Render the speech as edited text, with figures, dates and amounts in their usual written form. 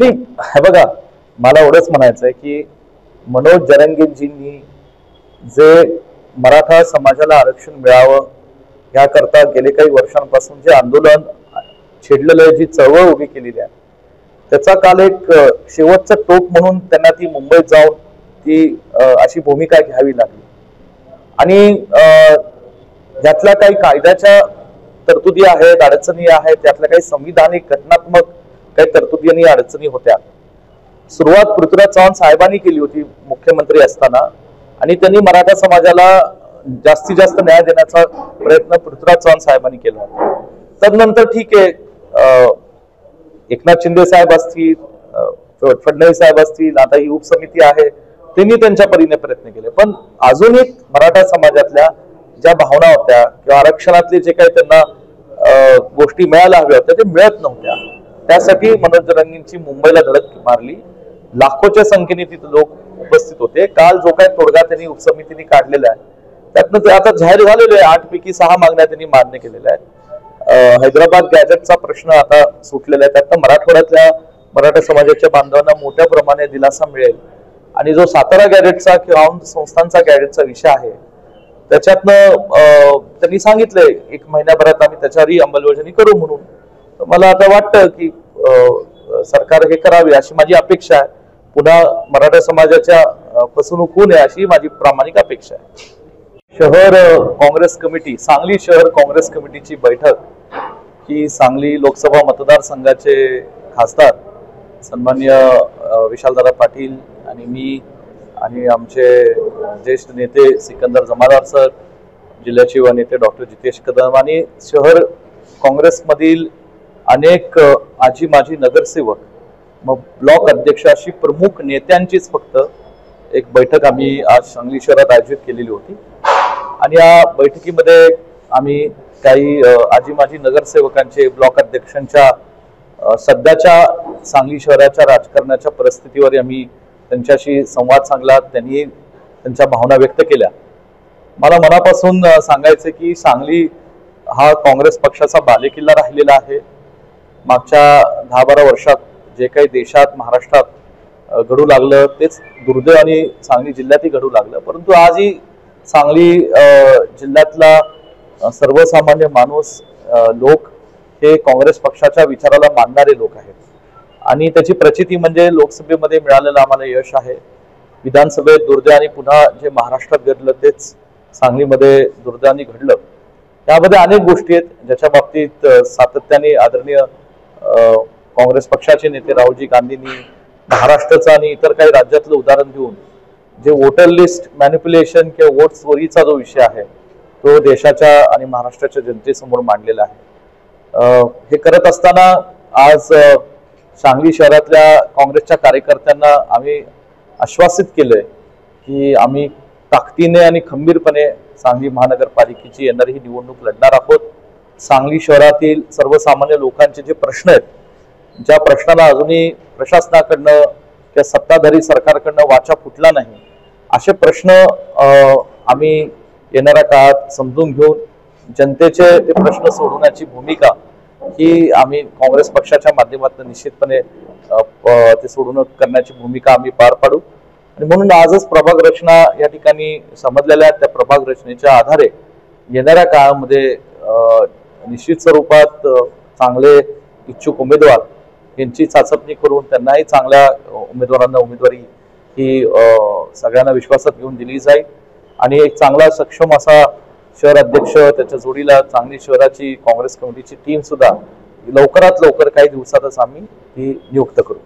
नाही, हे बघा, मला एवढंच म्हणायचं आहे की मनोज जरंगेजींनी जे मराठा समाजाला आरक्षण मिळावं याकरता गेले काही वर्षांपासून जे आंदोलन छेडलेलं आहे, जी चळवळ उभी केलेली आहे, त्याचा काल एक शेवटचं टोक म्हणून त्यांना ती मुंबईत जाऊन ती अशी भूमिका घ्यावी लागली. आणि यातल्या काही कायद्याच्या तरतुदी आहेत, अडचणी आहेत, त्यातल्या काही संविधानिक घटनात्मक काही तरतुदी आणि अडचणी होत्या. सुरुवात पृथ्वीराज चव्हाण साहेबांनी केली होती मुख्यमंत्री असताना, आणि त्यांनी मराठा समाजाला जास्तीत जास्त न्याय देण्याचा प्रयत्न पृथ्वीराज चव्हाण साहेबांनी केला होता. तदनंतर ठीक आहे, एकनाथ शिंदे साहेब असतील, फडणवीस साहेब असतील, आता ही उपसमिती आहे, त्यांनी त्यांच्या परीने प्रयत्न केले. पण अजून एक मराठा समाजातल्या ज्या भावना होत्या किंवा आरक्षणातले जे काही त्यांना गोष्टी मिळायला हव्या होत्या ते मिळत नव्हत्या. त्यासाठी मनोज जरंगेंची मुंबईला धडक मारली. लाखोच्या संख्येने तिथे लोक उपस्थित होते. काल जो काही तोडगा त्यांनी उपसमितीने काढलेला आहे त्यातनं आता जाहीर झालेलं आहे, 8 पैकी 6 मागण्या त्यांनी मान्य केलेल्या आहेत. हैदराबाद गॅजेटचा प्रश्न आता सुटलेला आहे, त्यातनं मराठवाड्यातल्या मराठा समाजाच्या बांधवांना मोठ्या प्रमाणे दिलासा मिळेल. आणि जो सातारा गॅजेटचा किंवा संस्थांचा गॅजेटचा विषय आहे त्याच्यातनं त्यांनी सांगितलंय 1 महिन्याभरात आम्ही त्याच्यावरही अंमलबजावणी करू म्हणून. मला आता वाटतं की सरकार हे करावे अशी माझी अपेक्षा आहे. पुन्हा मराठा समाजाच्या फसवणूक होऊ नये अशी माझी प्रामाणिक अपेक्षा आहे. शहर काँग्रेस कमिटी, सांगली शहर काँग्रेस कमिटीची बैठक ही सांगली लोकसभा मतदारसंघाचे खासदार सन्माननीय विशालदादा पाटील आणि मी आणि आमचे ज्येष्ठ नेते सिकंदर जमादार सर, जिल्ह्याचे युवा नेते डॉक्टर जितेश कदम आणि शहर काँग्रेसमधील अनेक आजी माजी नगरसेवक, मग ब्लॉक अध्यक्ष अशी प्रमुख नेत्यांचीच फक्त एक बैठक आम्ही आज सांगली शहरात आयोजित केलेली होती. आणि या बैठकीमध्ये आम्ही काही आजी माजी नगरसेवकांचे, ब्लॉक अध्यक्षांच्या सध्याच्या सांगली शहराच्या राजकारणाच्या परिस्थितीवर आम्ही त्यांच्याशी संवाद साधला. त्यांनी त्यांच्या भावना व्यक्त केल्या. मला मनापासून सांगायचं की सांगली हा काँग्रेस पक्षाचा बालेकिल्ला राहिलेला आहे. मागच्या 10-12 वर्षात जे काही देशात महाराष्ट्रात घडू लागलं तेच दुर्दैव आणि सांगली जिल्ह्यातही घडू लागलं. परंतु आजही सांगली जिल्ह्यातला सर्वसामान्य माणूस, लोक हे काँग्रेस पक्षाच्या विचाराला मानणारे लोक आहेत. आणि त्याची प्रचिती म्हणजे लोकसभेमध्ये मिळालेलं आम्हाला यश आहे. विधानसभेत दुर्दैवाने पुन्हा जे महाराष्ट्रात घडलं तेच सांगलीमध्ये दुर्दैवाने घडलं. त्यामध्ये अनेक गोष्टी आहेत ज्याच्या बाबतीत सातत्याने आदरणीय काँग्रेस पक्षाचे नेते राहुलजी गांधींनी महाराष्ट्राचं आणि इतर काही राज्यातलं उदाहरण देऊन जे वोटर लिस्ट मॅनिप्युलेशन किंवा वोट चोरीचा जो विषय आहे तो देशाच्या आणि महाराष्ट्राच्या जनतेसमोर मांडलेला आहे. हे करत असताना आज सांगली शहरातल्या काँग्रेसच्या कार्यकर्त्यांना आम्ही आश्वासित केलंय की आम्ही ताकदीने आणि खंबीरपणे सांगली महानगरपालिकेची येणारी ही निवडणूक लढणार आहोत. सांगली शहरातील सर्वसामान्य लोकांचे जे प्रश्न आहेत, ज्या प्रश्नाला अजूनही प्रशासनाकडनं किंवा सत्ताधारी सरकारकडनं वाचा फुटला नाही, असे प्रश्न आम्ही येणाऱ्या काळात समजून घेऊन जनतेचे ते प्रश्न सोडवण्याची भूमिका ही आम्ही काँग्रेस पक्षाच्या माध्यमातून निश्चितपणे ते सोडवणूक करण्याची भूमिका आम्ही पार पाडू. आणि म्हणून आजच प्रभाग रचना या ठिकाणी समजलेल्या आहेत. त्या प्रभाग रचनेच्या आधारे येणाऱ्या काळामध्ये निश्चित स्वरूपात चांगले इच्छुक उमेदवार यांची चाचपणी करून त्यांनाही चांगल्या उमेदवारांना उमेदवारी ही सगळ्यांना विश्वासात घेऊन दिली जाईल. आणि एक चांगला सक्षम असा शहर अध्यक्ष, त्याच्या जोडीला चांगली शहराची काँग्रेस कमिटीची टीम सुद्धा लवकरात लवकर काही दिवसातच आम्ही ही नियुक्त करू.